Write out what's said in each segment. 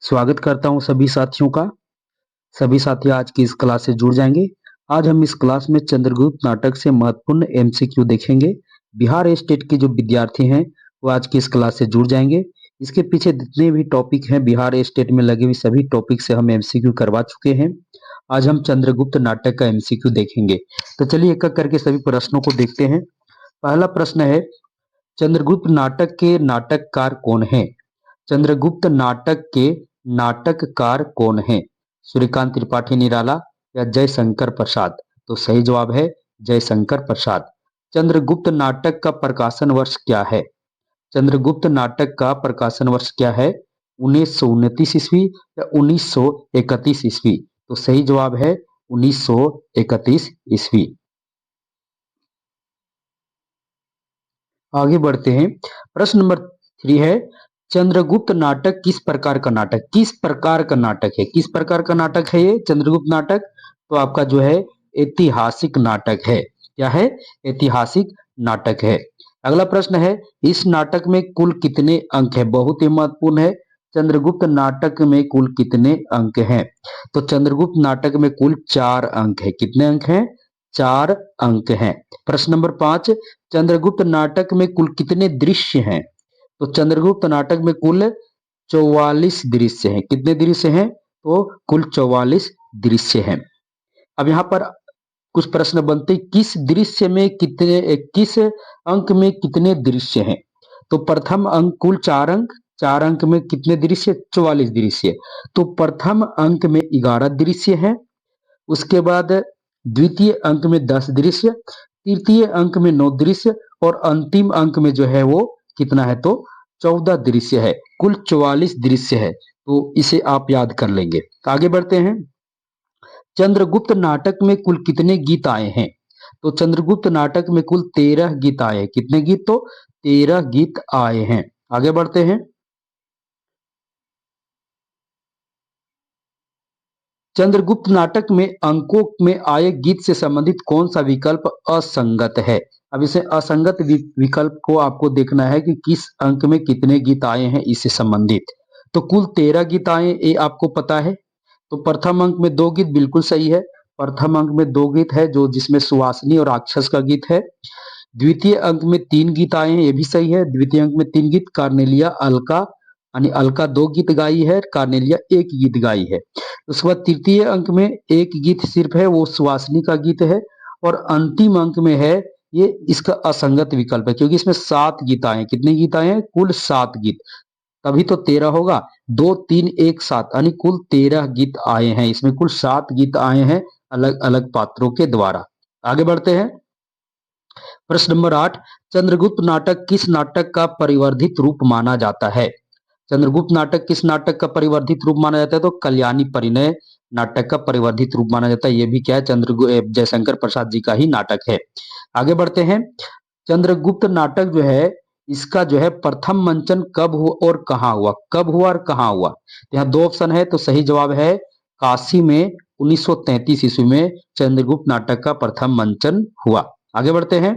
स्वागत करता हूं सभी साथियों का। सभी साथी आज की इस क्लास से जुड़ जाएंगे। आज हम इस क्लास में चंद्रगुप्त नाटक से महत्वपूर्ण एमसीक्यू देखेंगे। बिहार स्टेट के जो विद्यार्थी हैं वो आज की इस क्लास से जुड़ जाएंगे। इसके पीछे जितने भी टॉपिक हैं बिहार स्टेट में लगे हुए सभी टॉपिक से हम एमसीक्यू करवा चुके हैं। आज हम चंद्रगुप्त नाटक का एमसीक्यू देखेंगे। तो चलिए एक एक करके सभी प्रश्नों को देखते हैं। पहला प्रश्न है, चंद्रगुप्त नाटक के नाटककार कौन है? चंद्रगुप्त नाटक के नाटककार कौन हैं? सूर्यकांत त्रिपाठी निराला या जयशंकर प्रसाद? तो सही जवाब है जयशंकर प्रसाद। चंद्रगुप्त नाटक का प्रकाशन वर्ष क्या है? चंद्रगुप्त नाटक का प्रकाशन वर्ष क्या है? 1929 ईस्वी या 1931 ईस्वी? तो सही जवाब है 1931 ईस्वी। आगे बढ़ते हैं। प्रश्न नंबर 3 है, चंद्रगुप्त नाटक किस प्रकार का नाटक? किस प्रकार का नाटक है? किस प्रकार का नाटक है ये चंद्रगुप्त नाटक? तो आपका जो है ऐतिहासिक नाटक है। क्या है? ऐतिहासिक नाटक है। अगला प्रश्न है, इस नाटक में कुल कितने अंक है? बहुत ही महत्वपूर्ण है। चंद्रगुप्त नाटक में कुल कितने अंक हैं? तो चंद्रगुप्त नाटक में कुल 4 अंक है। कितने अंक हैं? 4 अंक हैं। प्रश्न नंबर 5, चंद्रगुप्त नाटक में कुल कितने दृश्य हैं? तो चंद्रगुप्त नाटक में कुल 44 दृश्य हैं। कितने दृश्य हैं? तो कुल 44 दृश्य हैं। अब यहाँ पर कुछ प्रश्न बनते, किस दृश्य में कितने, किस अंक में कितने दृश्य हैं? तो प्रथम अंक कुल 4 अंक, 4 अंक में कितने दृश्य? 44 दृश्य। तो प्रथम अंक में 11 दृश्य हैं। उसके बाद द्वितीय अंक में 10 दृश्य, तृतीय अंक में 9 दृश्य और अंतिम अंक में जो है वो कितना है? तो 14 दृश्य है। कुल 44 दृश्य है। तो इसे आप याद कर लेंगे। आगे बढ़ते हैं। चंद्रगुप्त नाटक में कुल कितने गीत आए हैं? तो चंद्रगुप्त नाटक में कुल 13 गीत आए हैं। कितने गीत? तो 13 गीत आए हैं। आगे बढ़ते हैं। चंद्रगुप्त नाटक में अंकों में आए गीत से संबंधित कौन सा विकल्प असंगत है? अब इसे असंगत विकल्प को आपको देखना है कि किस अंक में कितने गीत आए हैं इससे संबंधित। तो कुल 13 गीत आए, ये आपको पता है। तो प्रथम अंक में 2 गीत बिल्कुल सही है। प्रथम अंक में 2 गीत है जो जिसमें सुवासिनी और राक्षस का गीत है। द्वितीय अंक में 3 गीत आए हैं, ये भी सही है। द्वितीय अंक में 3 गीत, कार्नेलिया, अलका, यानी अलका 2 गीत गाई है, कार्नेलिया 1 गीत गाई है। उसके बाद तृतीय अंक में 1 गीत सिर्फ है, वो सुवासिनी का गीत है। और अंतिम अंक में है, ये इसका असंगत विकल्प है क्योंकि इसमें 7 गीत आए हैं। कितने गीत आए हैं? कुल 7 गीत। तभी तो 13 होगा। 2 3 1 7 यानी कुल 13 गीत आए हैं। इसमें कुल 7 गीत आए हैं अलग अलग पात्रों के द्वारा। आगे बढ़ते हैं। प्रश्न नंबर 8, चंद्रगुप्त नाटक किस नाटक का परिवर्धित रूप माना जाता है? चंद्रगुप्त नाटक किस नाटक का परिवर्धित रूप माना जाता है? तो कल्याणी परिणय नाटक का परिवर्धित रूप माना जाता है। ये भी क्या है? जयशंकर प्रसाद जी का ही नाटक है। आगे बढ़ते हैं। चंद्रगुप्त नाटक जो है, इसका जो है प्रथम मंचन कब हुआ और कहां हुआ? कब हुआ और कहां हुआ? तो यहाँ 2 ऑप्शन है। तो सही जवाब है काशी में 1933 ईस्वी में चंद्रगुप्त नाटक का प्रथम मंचन हुआ। आगे बढ़ते हैं।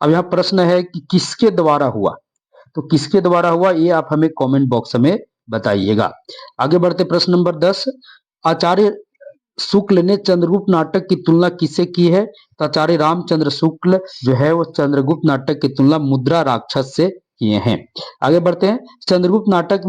अब यहाँ प्रश्न है कि किसके द्वारा हुआ? तो किसके द्वारा हुआ ये आप हमें कमेंट बॉक्स में बताइएगा। आगे बढ़ते प्रश्न नंबर 10, आचार्य शुक्ल ने चंद्रगुप्त नाटक की तुलना किससे की है? तो आचार्य रामचंद्र शुक्ल जो है वो चंद्रगुप्त नाटक की तुलना मुद्रा राक्षस से किए हैं। आगे बढ़ते हैं। चंद्रगुप्त नाटक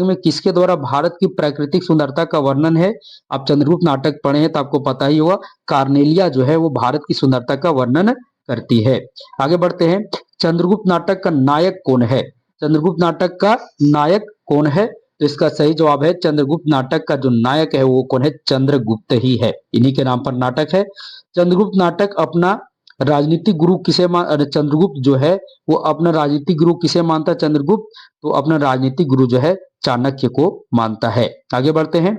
में किसके द्वारा भारत की प्राकृतिक सुंदरता का वर्णन है? आप चंद्रगुप्त नाटक पढ़े हैं तो आपको पता ही होगा। कार्नेलिया जो है वो भारत की सुंदरता का वर्णन करती है। आगे बढ़ते हैं। चंद्रगुप्त नाटक का नायक कौन है? चंद्रगुप्त नाटक का नायक कौन है? तो इसका सही जवाब है चंद्रगुप्त नाटक का जो नायक है वो कौन है? चंद्रगुप्त ही है। इन्हीं के नाम पर नाटक है। चंद्रगुप्त नाटक अपना राजनीतिक गुरु चंद्रगुप्त जो है वो अपना राजनीतिक गुरु किसे मानता है? चंद्रगुप्त तो अपना राजनीतिक गुरु जो है चाणक्य को मानता है। आगे बढ़ते हैं।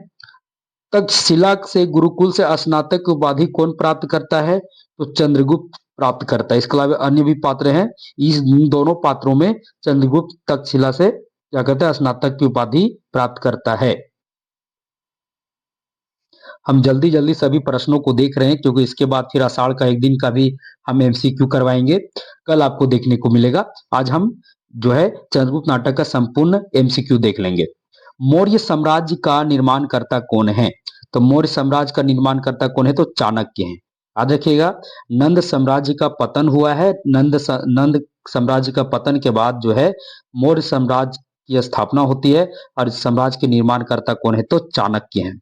तक्षशिला से गुरुकुल से स्नातक की उपाधि कौन प्राप्त करता है? तो चंद्रगुप्त प्राप्त करता है। इसके अलावा अन्य भी पात्र हैं। इस दोनों पात्रों में चंद्रगुप्त तक्षशिला से क्या करता है? स्नातक की उपाधि प्राप्त करता है। हम जल्दी जल्दी सभी प्रश्नों को देख रहे हैं क्योंकि इसके बाद फिर आषाढ़ का एक दिन का भी हम एमसीक्यू करवाएंगे, कल आपको देखने को मिलेगा। आज हम जो है चंद्रगुप्त नाटक का संपूर्ण एमसीक्यू देख लेंगे। मौर्य साम्राज्य का निर्माणकर्ता कौन है? तो मौर्य साम्राज्य का निर्माणकर्ता कौन है? तो चाणक्य है। याद रखिएगा, नंद साम्राज्य का पतन हुआ है। नंद साम्राज्य का पतन के बाद जो है मौर्य साम्राज्य की स्थापना होती है और इस साम्राज्य के निर्माणकर्ता कौन है? तो चाणक्य है।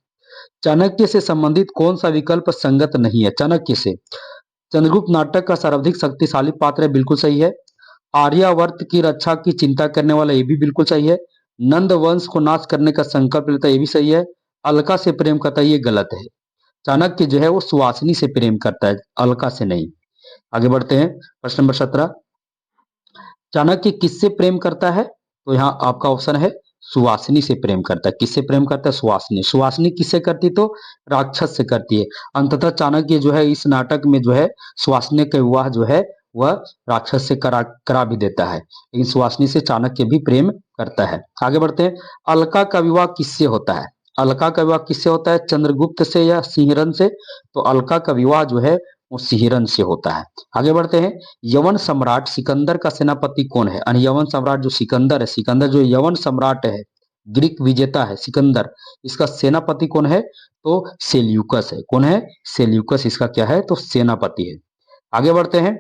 चाणक्य से संबंधित कौन सा विकल्प संगत नहीं है? चाणक्य से चंद्रगुप्त नाटक का सर्वाधिक शक्तिशाली पात्र है, बिल्कुल सही है। आर्यावर्त की रक्षा की चिंता करने वाला, ये भी बिल्कुल सही है। नंद वंश को नाश करने का संकल्प लेता है, ये भी सही है। अलका से प्रेम करता है, ये गलत है। चाणक्य जो है वो सुवासिनी से प्रेम करता है, अलका से नहीं। आगे बढ़ते हैं, प्रश्न नंबर 17। चाणक्य किससे प्रेम करता है? तो यहाँ आपका ऑप्शन है सुवासिनी से प्रेम करता है। किससे प्रेम करता है? सुवासिनी। सुवासिनी किससे करती? तो राक्षस से करती है। अंततः चाणक्य जो है इस नाटक में जो है सुवासिनी का विवाह जो है वह राक्षस से करा भी देता है, लेकिन सुवासिनी से चाणक्य भी प्रेम करता है। आगे बढ़ते हैं, अलका का विवाह किससे होता है? अलका का विवाह किससे होता है? चंद्रगुप्त से या सिंहरन से? तो अलका का विवाह जो है वो सिंहरन से होता है। आगे बढ़ते हैं, यवन सम्राट सिकंदर का सेनापति कौन है? यानी यवन सम्राट जो सिकंदर है, सिकंदर जो यवन सम्राट है, ग्रीक विजेता है सिकंदर, इसका सेनापति कौन है? तो सेल्यूकस है। कौन है? सेल्यूकस इसका क्या है? तो सेनापति है। आगे बढ़ते हैं,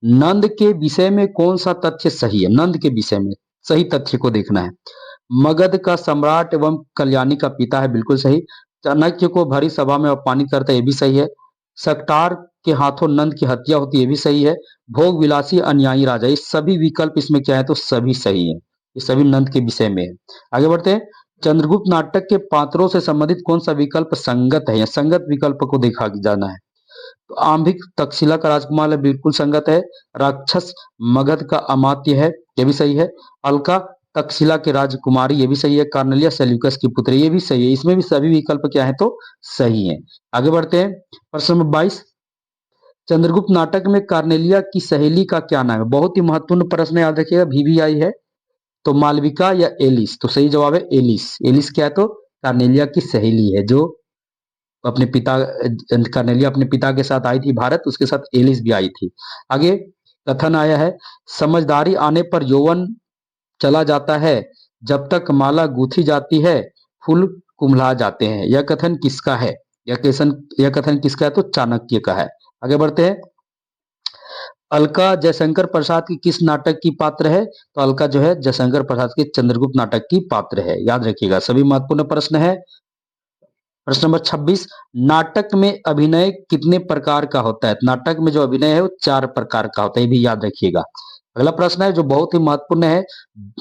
नंद के विषय में कौन सा तथ्य सही है? नंद के विषय में सही तथ्य को देखना है। मगध का सम्राट एवं कल्याणी का पिता है, बिल्कुल सही। चाणक्य को भरी सभा में अपमानित करता है, ये भी सही है। सकटार के हाथों नंद की हत्या होती है, ये भी सही है। भोग विलासी अन्यायी राजा, ये सभी विकल्प इसमें क्या है? तो सभी सही है। ये सभी नंद के विषय में है। आगे बढ़ते हैं, चंद्रगुप्त नाटक के पात्रों से संबंधित कौन सा विकल्प संगत है? या संगत विकल्प को देखा जाना है। तो आंभिक तक्षशिला का राजकुमार है, बिल्कुल संगत है। राक्षस मगध का अमात्य है, ये भी सही है। अलका तक्षशिला के राजकुमारी, ये भी सही है। कार्नेलिया सेल्यूकस की पुत्री, ये भी सही है। इसमें भी सभी विकल्प क्या है? तो सही है। आगे बढ़ते हैं, प्रश्न नंबर 22। चंद्रगुप्त नाटक में कार्नेलिया की सहेली का क्या नाम है? बहुत ही महत्वपूर्ण प्रश्न है, याद रखिएगा, VVI है। तो मालविका या एलिस? तो सही जवाब है एलिस। एलिस क्या है? तो कार्नेलिया की सहेली है, जो अपने पिता, कार्नेलिया अपने पिता के साथ आई थी भारत, उसके साथ एलिस भी आई थी। आगे कथन आया है, समझदारी आने पर यौवन चला जाता है, जब तक माला गूंथी जाती है फूल कुम्हला जाते हैं। यह कथन किसका है? यह कथन किसका है? तो चाणक्य का है। आगे बढ़ते हैं, अलका जयशंकर प्रसाद की किस नाटक की पात्र है? तो अलका जो है जयशंकर प्रसाद के चंद्रगुप्त नाटक की पात्र है। याद रखिएगा, सभी महत्वपूर्ण प्रश्न है। प्रश्न नंबर 26, नाटक में अभिनय कितने प्रकार का होता है? नाटक में जो अभिनय है वो 4 प्रकार का होता है, ये भी याद रखिएगा। अगला प्रश्न है जो बहुत ही महत्वपूर्ण है,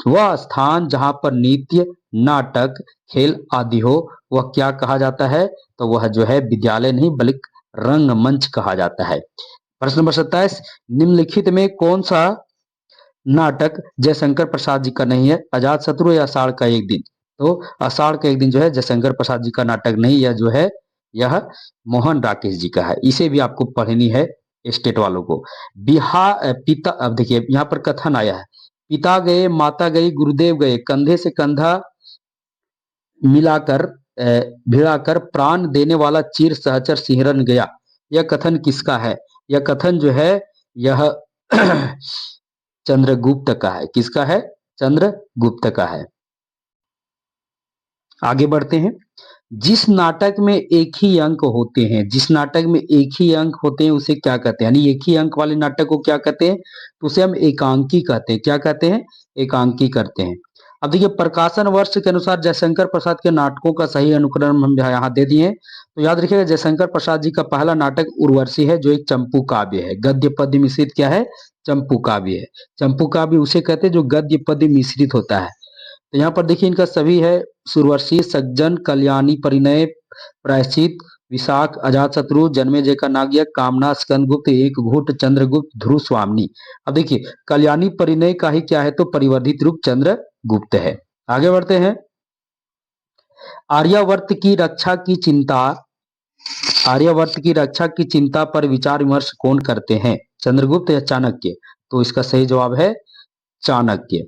वह स्थान जहां पर नृत्य, नाटक, खेल आदि हो वह क्या कहा जाता है? तो वह जो है विद्यालय नहीं बल्कि रंगमंच कहा जाता है। प्रश्न नंबर 27, निम्नलिखित में कौन सा नाटक जयशंकर प्रसाद जी का नहीं है? अजात शत्रु या आषाढ़ का एक दिन? तो आषाढ़ का एक दिन जो है जयशंकर प्रसाद जी का नाटक नहीं, यह जो है यह मोहन राकेश जी का है। इसे भी आपको पढ़नी है स्टेट वालों को। बिहार पिता, अब देखिए यहाँ पर कथन आया है, पिता गए माता गई गुरुदेव गए, कंधे से कंधा मिलाकर भिड़ाकर प्राण देने वाला चीर सहचर सिहरन गया। यह कथन किसका है? यह कथन जो है यह चंद्रगुप्त का है। किसका है? चंद्रगुप्त का है। आगे बढ़ते हैं, जिस नाटक में एक ही अंक होते हैं, जिस नाटक में एक ही अंक होते हैं उसे क्या कहते हैं? यानी एक ही अंक वाले नाटक को क्या कहते हैं? तो उसे हम एकांकी कहते हैं। क्या कहते हैं? एकांकी करते हैं। अब देखिए, प्रकाशन वर्ष के अनुसार जयशंकर प्रसाद के नाटकों का सही अनुक्रम हम यहाँ दे दिए हैं। तो याद रखिएगा, जयशंकर प्रसाद जी का पहला नाटक उर्वशी है, जो एक चंपू काव्य है। गद्य पद्य मिश्रित क्या है? चंपू काव्य है। चंपू काव्य उसे कहते हैं जो गद्य पद्य मिश्रित होता है। तो यहाँ पर देखिए इनका सभी है, सुरवशी, सज्जन, कल्याणी, परिणय, प्रायश्चित, विशाख, अजातशत्रु, जन्मेजय का नागयज्ञ, कामना, स्कंदगुप्त, एक घूट, चंद्रगुप्त, ध्रुव स्वामी। अब देखिए कल्याणी परिणय का ही क्या है? तो परिवर्धित रूप चंद्रगुप्त है। आगे बढ़ते हैं, आर्यावर्त की रक्षा की चिंता, आर्यावर्त की रक्षा की चिंता पर विचार विमर्श कौन करते हैं? चंद्रगुप्त या चाणक्य? तो इसका सही जवाब है चाणक्य।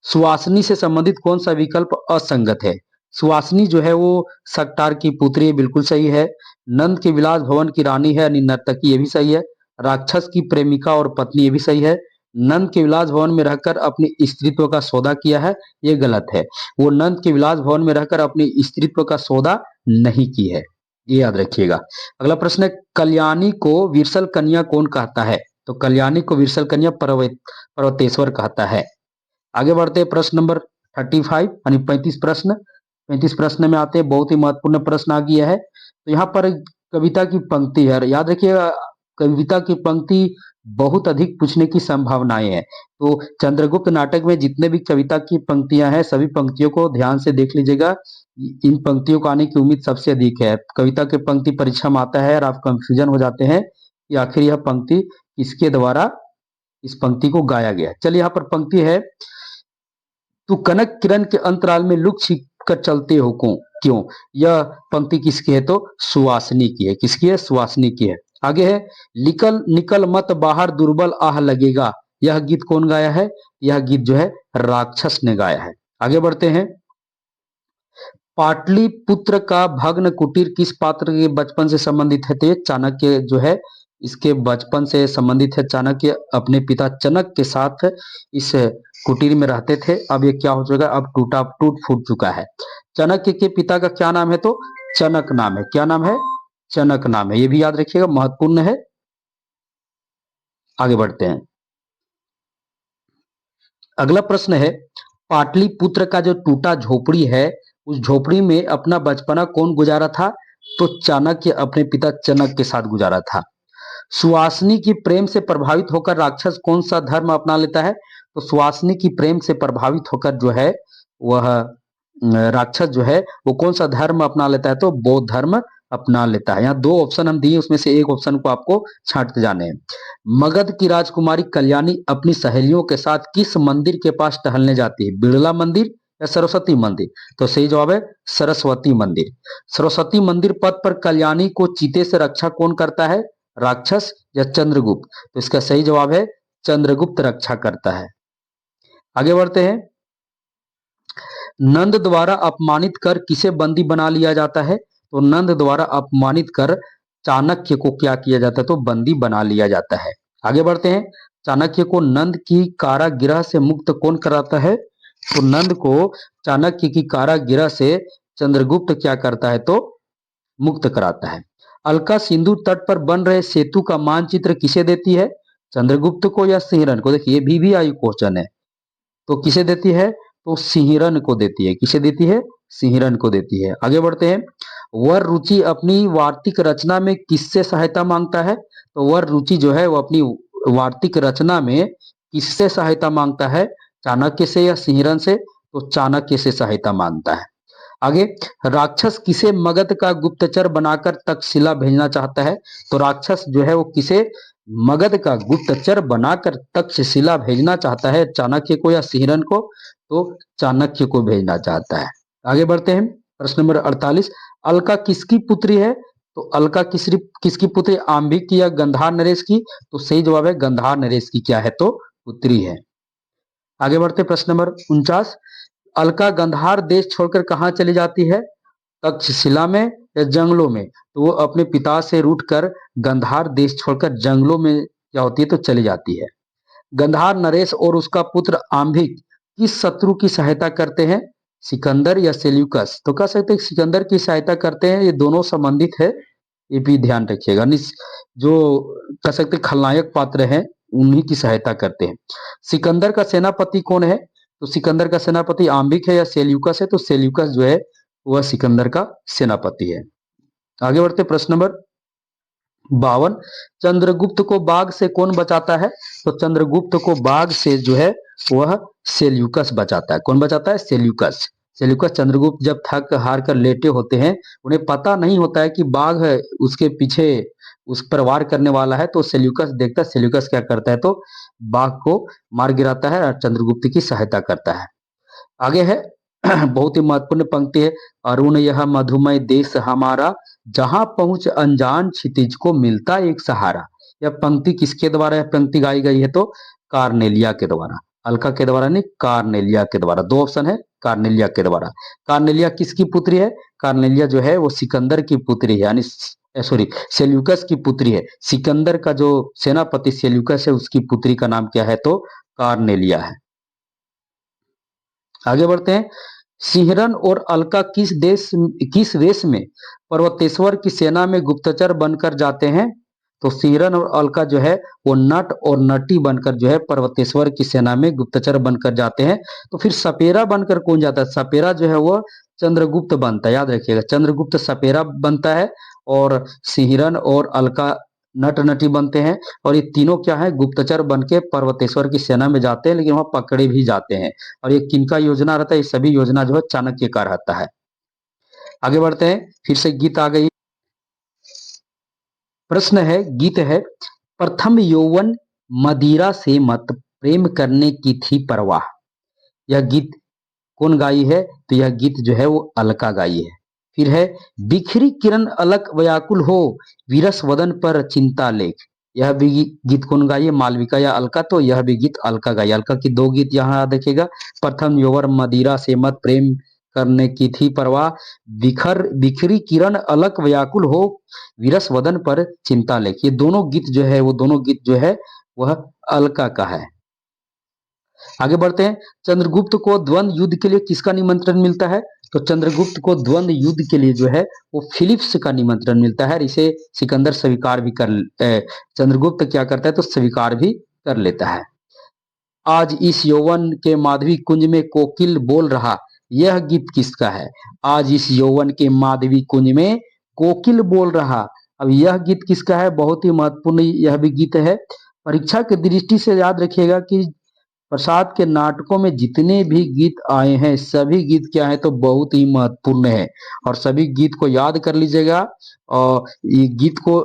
सुवासनी से संबंधित कौन सा विकल्प असंगत है? सुवासनी जो है वो सकटार की पुत्री है, बिल्कुल सही है। नंद के विलास भवन की रानी है, नर्तकी, ये भी सही है। राक्षस की प्रेमिका और पत्नी, ये भी सही है। नंद के विलास भवन में रहकर अपनी स्त्रीत्व का सौदा किया है, ये गलत है। वो नंद के विलास भवन में रहकर अपनी स्त्रीत्व का सौदा नहीं की है, ये याद रखिएगा। अगला प्रश्न है, कल्याणी को विरसल कन्या कौन कहता है? तो कल्याणी को विरसल कन्या पर्वतेश्वर कहता है। आगे बढ़ते हैं, प्रश्न नंबर 35 यानी 35 प्रश्न। 35 प्रश्न में आते हैं, बहुत ही महत्वपूर्ण प्रश्न आ गया है। तो यहाँ पर कविता की पंक्ति है, याद रखिएगा कविता की पंक्ति बहुत अधिक पूछने की संभावनाएं हैं। तो चंद्रगुप्त नाटक में जितने भी कविता की पंक्तियां हैं, सभी पंक्तियों को ध्यान से देख लीजिएगा। इन पंक्तियों को आने की उम्मीद सबसे अधिक है। कविता की पंक्ति परीक्षा में आता है और आप कंफ्यूजन हो जाते हैं कि आखिर यह पंक्ति किसके द्वारा इस पंक्ति को गाया गया। चलिए, यहाँ पर पंक्ति है, तू कनक किरण के अंतराल में लुक छिप कर चलते हो क्यों? यह पंक्ति किसकी है? तो सुवासिनी की है। किसकी है? सुवासिनी की है। आगे है, निकल निकल मत बाहर दुर्बल आह लगेगा, यह गीत कौन गाया है? यह गीत जो है राक्षस ने गाया है। आगे बढ़ते हैं, पाटलिपुत्र का भग्न कुटीर किस पात्र के बचपन से संबंधित है? तो ये चाणक्य जो है इसके बचपन से संबंधित है। चाणक्य अपने पिता चनक के साथ इस कुटीर में रहते थे। अब ये क्या हो चुका है? अब टूट फूट चुका है। चाणक्य के पिता का क्या नाम है? तो चनक नाम है। क्या नाम है? चनक नाम है। ये भी याद रखिएगा, महत्वपूर्ण है। आगे बढ़ते हैं, अगला प्रश्न है, पाटलिपुत्र का जो टूटा झोपड़ी है, उस झोपड़ी में अपना बचपना कौन गुजारा था? तो चाणक्य अपने पिता चनक के साथ गुजारा था। सुवासिनी की प्रेम से प्रभावित होकर राक्षस कौन सा धर्म अपना लेता है? तो सुवासिनी की प्रेम से प्रभावित होकर जो है वह राक्षस जो है वो कौन सा धर्म अपना लेता है? तो बौद्ध धर्म अपना लेता है। यहाँ दो ऑप्शन हम दिए, उसमें से एक ऑप्शन को आपको छांटते जाने हैं। मगध की राजकुमारी कल्याणी अपनी सहेलियों के साथ किस मंदिर के पास टहलने जाती है? बिड़ला मंदिर या सरस्वती मंदिर? तो सही जवाब है सरस्वती मंदिर। सरस्वती मंदिर पथ पर कल्याणी को चीते से रक्षा कौन करता है? राक्षस या चंद्रगुप्त? तो इसका सही जवाब है चंद्रगुप्त रक्षा करता है। आगे बढ़ते हैं, नंद द्वारा अपमानित कर किसे बंदी बना लिया जाता है? तो नंद द्वारा अपमानित कर चाणक्य को क्या किया जाता है? तो बंदी बना लिया जाता है। आगे बढ़ते हैं, चाणक्य को नंद की कारागृह से मुक्त कौन कराता है? तो नंद को चाणक्य की कारागृह से चंद्रगुप्त क्या करता है? तो मुक्त कराता है। अलका सिंधु तट पर बन रहे सेतु का मानचित्र किसे देती है? चंद्रगुप्त को या सिंहरन को? देखिए, ये भी आई क्वेश्चन है। तो किसे देती है? तो सिंहरन को देती है। किसे देती है? सिंहरन को देती है। आगे बढ़ते हैं, वर रुचि अपनी वार्तिक रचना में किससे सहायता मांगता है? तो वर रुचि जो है वो अपनी वार्तिक रचना में किससे सहायता मांगता है? चाणक्य से या सिंहरन से? तो चाणक्य से सहायता मांगता है। आगे, राक्षस किसे मगध का गुप्तचर बनाकर तक्षशिला भेजना चाहता है? तो राक्षस जो है वो किसे मगध का गुप्तचर बनाकर तक्षशिला भेजना चाहता है? चाणक्य को या सिंहरन को? तो चाणक्य को भेजना चाहता है। आगे बढ़ते हैं, प्रश्न नंबर 48, अलका किसकी पुत्री है? तो अलका किसकी पुत्री? आंबिक की या गंधार नरेश की? तो सही जवाब है गंधार नरेश की क्या है? तो पुत्री है। आगे बढ़ते, प्रश्न नंबर 49, अलका गंधार देश छोड़कर कहाँ चली जाती है? तक्षशिला में या जंगलों में? तो वो अपने पिता से रूठकर गंधार देश छोड़कर जंगलों में क्या होती है? तो चली जाती है। गंधार नरेश और उसका पुत्र आंभिक किस शत्रु की सहायता करते हैं? सिकंदर या सेल्यूकस? तो कह सकते हैं सिकंदर की सहायता करते हैं। ये दोनों संबंधित है, ये भी ध्यान रखिएगा। जो कह सकते खलनायक पात्र हैं उन्हीं की सहायता करते हैं। सिकंदर का सेनापति कौन है? तो सिकंदर का सेनापति आंबिक है या सेल्यूकस है? तो सेल्यूकस जो है वह सिकंदर का सेनापति है। आगे बढ़ते, प्रश्न नंबर 52, चंद्रगुप्त को बाघ से कौन बचाता है? तो चंद्रगुप्त को बाघ से जो है वह सेल्यूकस बचाता है। कौन बचाता है? सेल्यूकस। सेल्यूकस चंद्रगुप्त जब थक हार कर लेटे होते हैं, उन्हें पता नहीं होता है कि बाघ उसके पीछे उस पर वार करने वाला है। तो सेल्यूकस देखता है, सेल्यूकस क्या करता है? तो बाघ को मार गिराता है और चंद्रगुप्त की सहायता करता है। आगे है बहुत ही महत्वपूर्ण पंक्ति है, अरुण यह मधुमय देश हमारा, जहां पहुंच अनजान क्षितिज को मिलता एक सहारा। यह पंक्ति किसके द्वारा यह पंक्ति गाई गई है? तो कार्नेलिया के द्वारा। अलका के द्वारा नहीं, कार्नेलिया के द्वारा। दो ऑप्शन है, कार्नेलिया के द्वारा। कार्नेलिया किसकी पुत्री है? कार्नेलिया जो है वो सिकंदर की पुत्री है, यानी सॉरी, सेल्यूकस की पुत्री है। सिकंदर का जो सेनापति सेल्यूकस है उसकी पुत्री का नाम क्या है? तो कार्नेलिया है। आगे बढ़ते हैं। सिहरन और अलका किस वेश में पर्वतेश्वर की सेना में गुप्तचर बनकर जाते हैं? तो सिहरन और अलका जो है वो नट और नटी बनकर जो है पर्वतेश्वर की सेना में गुप्तचर बनकर जाते हैं। तो फिर सपेरा बनकर कौन जाता है? सपेरा जो है वो चंद्रगुप्त बनता है, याद रखिएगा, चंद्रगुप्त सपेरा बनता है। और सिहरन और अलका नट नटी बनते हैं। और ये तीनों क्या है? गुप्तचर बन के पर्वतेश्वर की सेना में जाते हैं, लेकिन वहां पकड़े भी जाते हैं। और ये किनका योजना रहता है? ये सभी योजना जो है चाणक्य का रहता है। आगे बढ़ते हैं। फिर से गीत आ गई। प्रश्न है, गीत है, प्रथम यौवन मदिरा से मत प्रेम करने की थी परवाह। यह गीत कौन गाई है? तो यह गीत जो है वो अलका गाई है। फिर है, बिखरी किरण अलक व्याकुल हो, विरस वदन पर चिंता लेख। यह भी गीत कौन गाई है? मालविका या अलका? तो यह भी गीत अलका गाई। अलका की दो गीत यहाँ देखिएगा, प्रथम यौवन मदिरा से मत प्रेम करने की थी परवाह, बिखरी किरण अलक व्याकुल हो, विरस वदन पर चिंता लेख। ये दोनों गीत जो है वो दोनों गीत जो है वह अलका का है। आगे बढ़ते हैं। चंद्रगुप्त को द्वंद्व युद्ध के लिए किसका निमंत्रण मिलता है? तो चंद्रगुप्त को द्वंद्व युद्ध के लिए जो है वो फिलिप्स का निमंत्रण मिलता है। इसे सिकंदर स्वीकार भी कर चंद्रगुप्त क्या करता है? तो स्वीकार भी कर लेता है। आज इस यौवन के माधवी कुंज में कोकिल बोल रहा, यह गीत किसका है? आज इस यौवन के माधवी कुंज में कोकिल बोल रहा। अब यह गीत किसका है? बहुत ही महत्वपूर्ण यह भी गीत है। परीक्षा की दृष्टि से याद रखिएगा कि प्रसाद के नाटकों में जितने भी गीत आए हैं सभी गीत क्या है? तो बहुत ही महत्वपूर्ण है। और सभी गीत को याद कर लीजिएगा। और ये गीत को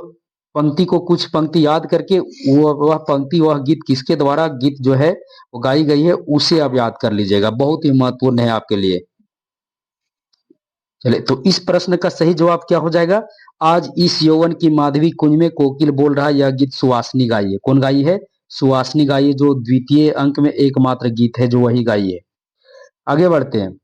पंक्ति को कुछ पंक्ति याद करके वह पंक्ति वह गीत किसके द्वारा गीत जो है वो गाई गई है उसे आप याद कर लीजिएगा, बहुत ही महत्वपूर्ण है आपके लिए। चले, तो इस प्रश्न का सही जवाब क्या हो जाएगा? आज इस यौवन की माधवी कुंज में कोकिल बोल रहा, यह गीत सुहासिनी गाई है। कौन गाई है? सुहासिनी गाई है, जो द्वितीय अंक में एकमात्र गीत है जो वही गाई है। आगे बढ़ते हैं।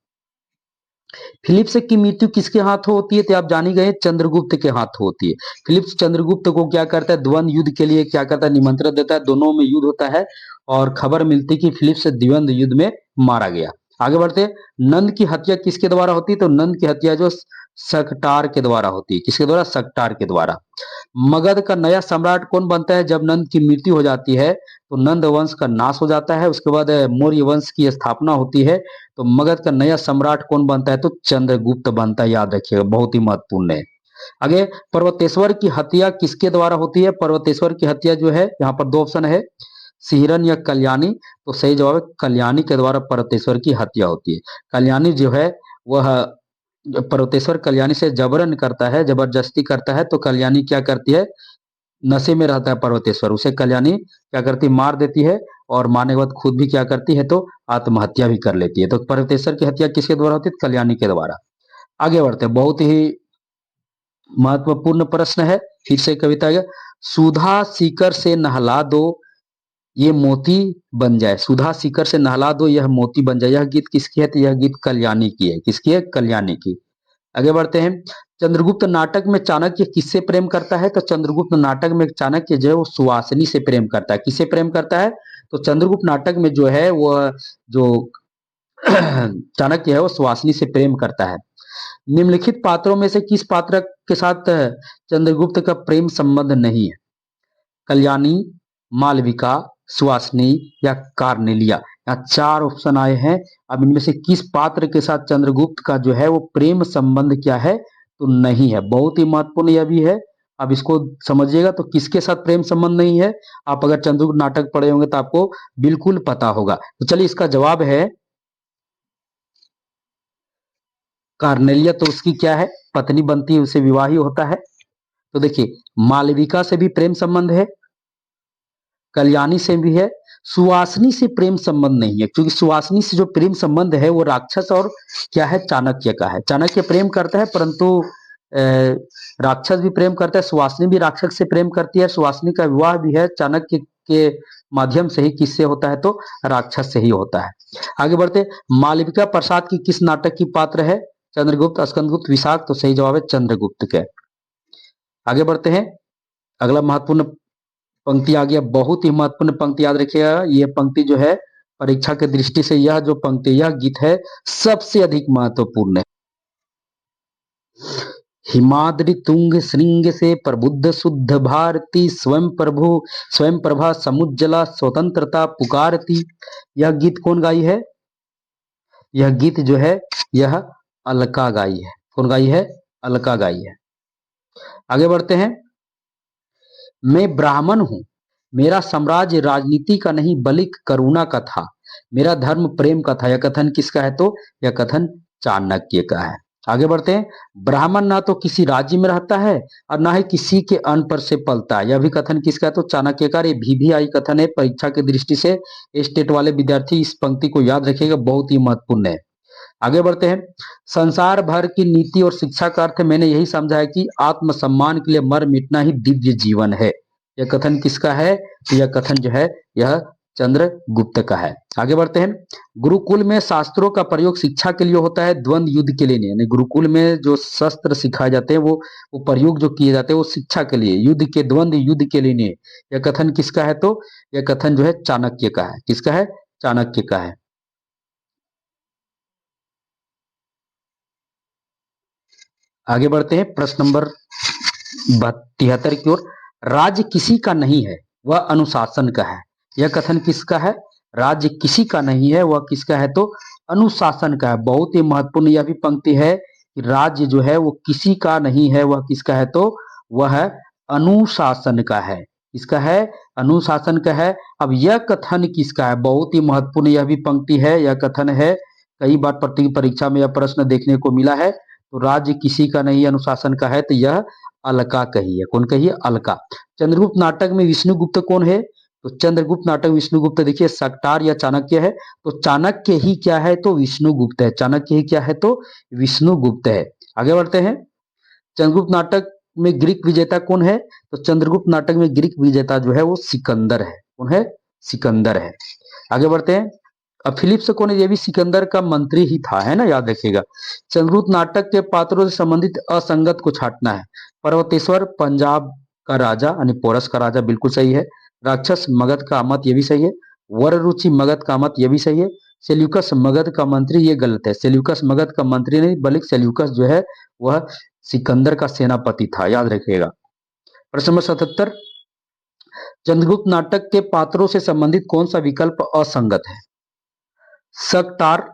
फिलिप्स की मृत्यु किसके हाथों होती है? तो आप जानी गए चंद्रगुप्त के हाथों होती है। फिलिप्स चंद्रगुप्त को क्या करता है? द्वंद्व युद्ध के लिए क्या करता है? निमंत्रण देता है। दोनों में युद्ध होता है और खबर मिलती है कि फिलिप्स द्वंद्व युद्ध में मारा गया। आगे बढ़ते हैं। नंद की हत्या किसके द्वारा होती है? तो नंद की हत्या जो सकटार के द्वारा होती है। किसके द्वारा? सकटार के द्वारा। मगध का नया सम्राट कौन बनता है? जब नंद की मृत्यु हो जाती है तो नंद वंश का नाश हो जाता है। उसके बाद मौर्य वंश की स्थापना होती है। तो मगध का नया सम्राट कौन बनता है? तो चंद्रगुप्त बनता है, याद रखिएगा, बहुत ही महत्वपूर्ण है। आगे, पर्वतेश्वर की हत्या किसके द्वारा होती है? पर्वतेश्वर की हत्या जो है, यहाँ पर दो ऑप्शन है, सिहरन या कल्याणी। तो सही जवाब है कल्याणी के द्वारा पर्वतेश्वर की हत्या होती है। कल्याणी जो है वह पर्वतेश्वर कल्याणी से जबरन करता है, जबरदस्ती करता है। तो कल्याणी क्या करती है? नशे में रहता है पर्वतेश्वर, उसे कल्याणी क्या करती? मार देती है। और मारने के बाद खुद भी क्या करती है? तो आत्महत्या भी कर लेती है। तो पर्वतेश्वर की हत्या किसके द्वारा होती है? कल्याणी के द्वारा। आगे बढ़ते हैं। बहुत ही महत्वपूर्ण प्रश्न है। फिर से कविता है, सुधा सीकर से नहला दो ये मोती बन जाए। सुधा सीकर से नहला दो यह मोती बन जाए। यह गीत किसकी है? तो यह गीत कल्याणी की है। किसकी है? कल्याणी की। आगे बढ़ते हैं। चंद्रगुप्त नाटक में चाणक्य किससे प्रेम करता है? तो चंद्रगुप्त नाटक में चाणक्य जो है वो सुवासिनी से प्रेम करता है। किससे प्रेम करता है? तो चंद्रगुप्त नाटक में जो है वह जो चाणक्य है वो सुवासिनी से प्रेम करता है। निम्नलिखित पात्रों में से किस पात्र के साथ चंद्रगुप्त का प्रेम संबंध नहीं है? कल्याणी, मालविका, सुहासिनी या कार्नेलिया। यहाँ चार ऑप्शन आए हैं। अब इनमें से किस पात्र के साथ चंद्रगुप्त का जो है वो प्रेम संबंध क्या है? तो नहीं है। बहुत ही महत्वपूर्ण यह भी है। अब इसको समझिएगा। तो किसके साथ प्रेम संबंध नहीं है? आप अगर चंद्रगुप्त नाटक पढ़े होंगे तो आपको बिल्कुल पता होगा। तो चलिए, इसका जवाब है कार्नेलिया। तो उसकी क्या है? पत्नी बनती है, उसे विवाह ही होता है। तो देखिए, मालविका से भी प्रेम संबंध है, कल्याणी से भी है, सुवासिनी से प्रेम संबंध नहीं है। क्योंकि सुवासिनी से जो प्रेम संबंध है वो राक्षस और क्या है? चाणक्य का है। चाणक्य प्रेम करता है परंतु राक्षस भी प्रेम करता है। सुवासिनी भी राक्षस से प्रेम करती है। सुवासिनी का विवाह भी है चाणक्य के माध्यम से ही। किससे होता है? तो राक्षस से ही होता है। आगे बढ़ते। मालविका प्रसाद की किस नाटक की पात्र है? चंद्रगुप्त, स्कंदगुप्त, विशाख। तो सही जवाब है चंद्रगुप्त के। आगे बढ़ते हैं। अगला महत्वपूर्ण पंक्ति आ गया, बहुत ही महत्वपूर्ण पंक्ति, याद रखिएगा। ये पंक्ति जो है परीक्षा के दृष्टि से, यह जो पंक्ति, यह गीत है सबसे अधिक महत्वपूर्ण है। हिमाद्रि तुंग श्रृंग से प्रबुद्ध शुद्ध भारती, स्वयं प्रभा समुज्जला स्वतंत्रता पुकारती। यह गीत कौन गाई है? यह गीत जो है यह अलका गाई है। कौन गाई है? अलका गाई है। आगे बढ़ते हैं। मैं ब्राह्मण हूं, मेरा साम्राज्य राजनीति का नहीं बल्कि करुणा का था, मेरा धर्म प्रेम का था। यह कथन किसका है? तो यह कथन चाणक्य का है। आगे बढ़ते हैं। ब्राह्मण ना तो किसी राज्य में रहता है और ना ही किसी के अन्न पर से पलता है। यह भी कथन किसका है? तो चाणक्य का। ये VVI कथन है। परीक्षा की दृष्टि से स्टेट वाले विद्यार्थी इस पंक्ति को याद रखिएगा, बहुत ही महत्वपूर्ण है। आगे बढ़ते हैं। संसार भर की नीति और शिक्षा का अर्थ मैंने यही समझा है कि आत्मसम्मान के लिए मर मिटना ही दिव्य जीवन है। यह कथन किसका है? तो यह कथन जो है यह चंद्रगुप्त का है। आगे बढ़ते हैं। गुरुकुल में शास्त्रों का प्रयोग शिक्षा के लिए होता है, द्वंद्व युद्ध के लिए नहीं। यानी गुरुकुल में जो शस्त्र सिखाए जाते हैं वो प्रयोग जो किए जाते हैं वो शिक्षा के लिए, युद्ध के, द्वंद्व युद्ध के लिए नहीं। यह कथन किसका है? तो यह कथन जो है चाणक्य का है। किसका है? चाणक्य का है। आगे बढ़ते हैं प्रश्न नंबर 73 की ओर। राज्य किसी का नहीं है, वह अनुशासन का है। यह कथन किसका है? राज्य किसी का नहीं है, वह किसका है? तो अनुशासन का है। बहुत ही महत्वपूर्ण यह भी पंक्ति है कि राज्य जो है वो किसी का नहीं है, वह किसका है? तो वह अनुशासन का है। किसका है? अनुशासन का है। अब यह कथन किसका है? बहुत ही महत्वपूर्ण यह भी पंक्ति है। यह कथन है, कई बार परीक्षा में यह प्रश्न देखने को मिला है। तो राज्य किसी का नहीं, अनुशासन का है, तो यह अलका कही है। कौन कही है? अलका। चंद्रगुप्त नाटक में विष्णुगुप्त कौन है? तो चंद्रगुप्त नाटक विष्णुगुप्त, देखिए सकटार या चाणक्य है, तो चाणक्य ही क्या है? तो विष्णुगुप्त है। चाणक्य ही क्या है? तो विष्णुगुप्त है। आगे बढ़ते हैं। चंद्रगुप्त नाटक में ग्रीक विजेता कौन है? तो चंद्रगुप्त नाटक में ग्रीक विजेता जो है वो सिकंदर है। कौन है? सिकंदर है। आगे बढ़ते हैं। अब फिलिप्स कौन है? ये भी सिकंदर का मंत्री ही था, है ना, याद रखिएगा। चंद्रगुप्त नाटक के पात्रों से संबंधित असंगत को छांटना है। पर्वतेश्वर पंजाब का राजा यानी पोरस का राजा, बिल्कुल सही है। राक्षस मगध का अमत, ये भी सही है। वररुचि मगध का अमत, ये भी सही है। सेल्यूकस मगध का मंत्री, ये गलत है। सेल्यूकस मगध का मंत्री नहीं बल्कि सेल्यूकस जो है वह सिकंदर का सेनापति था, याद रखिएगा। प्रश्न नंबर 77। चंद्रगुप्त नाटक के पात्रों से संबंधित कौन सा विकल्प असंगत है? सकटार,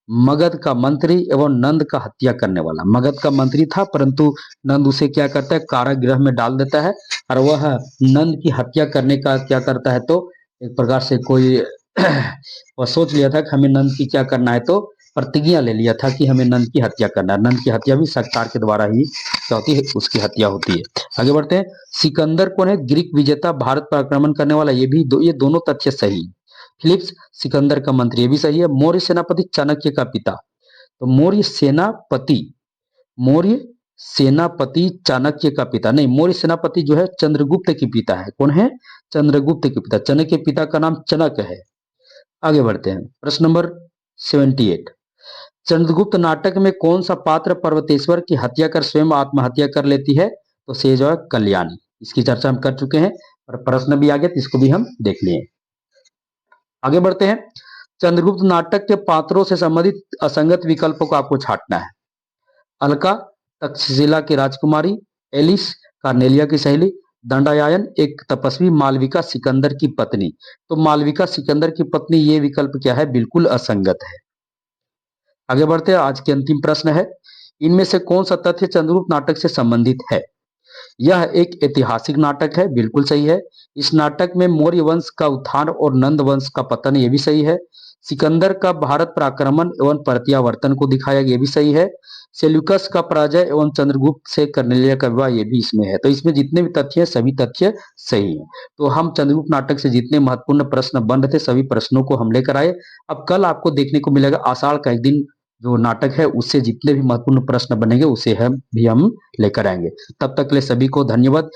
मगध का मंत्री एवं नंद का हत्या करने वाला। मगध का मंत्री था परंतु नंद उसे क्या करता है? कारागृह में डाल देता है और वह नंद की हत्या करने का क्या करता है? तो एक प्रकार से कोई वह सोच लिया था कि हमें नंद की क्या करना है, तो प्रतिज्ञा ले लिया था कि हमें नंद की हत्या करना है। नंद की हत्या भी सकटार के द्वारा ही क्या होती है? उसकी हत्या होती है। आगे बढ़ते हैं। सिकंदर कौन है? ग्रीक विजेता, भारत पर आक्रमण करने वाला। ये भी ये दोनों तथ्य सही। फिलिप्स सिकंदर का मंत्री, ये भी सही है। मौर्य सेनापति चाणक्य का पिता, तो मौर्य सेनापति चाणक्य का पिता नहीं, मौर्य सेनापति जो है चंद्रगुप्त के पिता है। कौन है? चंद्रगुप्त के पिता। चाणक्य के पिता का नाम चनक है। आगे बढ़ते हैं। प्रश्न नंबर 78। चंद्रगुप्त नाटक में कौन सा पात्र पर्वतेश्वर की हत्या कर स्वयं आत्महत्या कर लेती है? तो से जो है कल्याणी। इसकी चर्चा हम कर चुके हैं और प्रश्न भी आ गया, तो इसको भी हम देख लिए। आगे बढ़ते हैं। चंद्रगुप्त नाटक के पात्रों से संबंधित असंगत विकल्पों को आपको छांटना है। अलका तक्षशिला की राजकुमारी, एलिस कार्नेलिया की सहेली, दंडायन एक तपस्वी, मालविका सिकंदर की पत्नी। तो मालविका सिकंदर की पत्नी, ये विकल्प क्या है? बिल्कुल असंगत है। आगे बढ़ते हैं। आज के अंतिम प्रश्न है, इनमें से कौन सा तथ्य चंद्रगुप्त नाटक से संबंधित है? यह एक ऐतिहासिक नाटक है, बिल्कुल सही है। इस नाटक में मौर्य वंश का उत्थान और नंद वंश का पतन, ये भी सही है। सिकंदर का भारत पर आक्रमण एवं प्रत्यावर्तन को दिखाया, ये भी सही है। सेल्यूकस का पराजय एवं चंद्रगुप्त से कर्नेलिया का विवाह, ये भी इसमें है। तो इसमें जितने भी तथ्य हैं सभी तथ्य सही हैं। तो हम चंद्रगुप्त नाटक से जितने महत्वपूर्ण प्रश्न बन रहे थे सभी प्रश्नों को हम लेकर आए। अब कल आपको देखने को मिलेगा आषाढ़ का एक दिन जो नाटक है उससे जितने भी महत्वपूर्ण प्रश्न बनेंगे उसे हम लेकर आएंगे। तब तक के लिए सभी को धन्यवाद।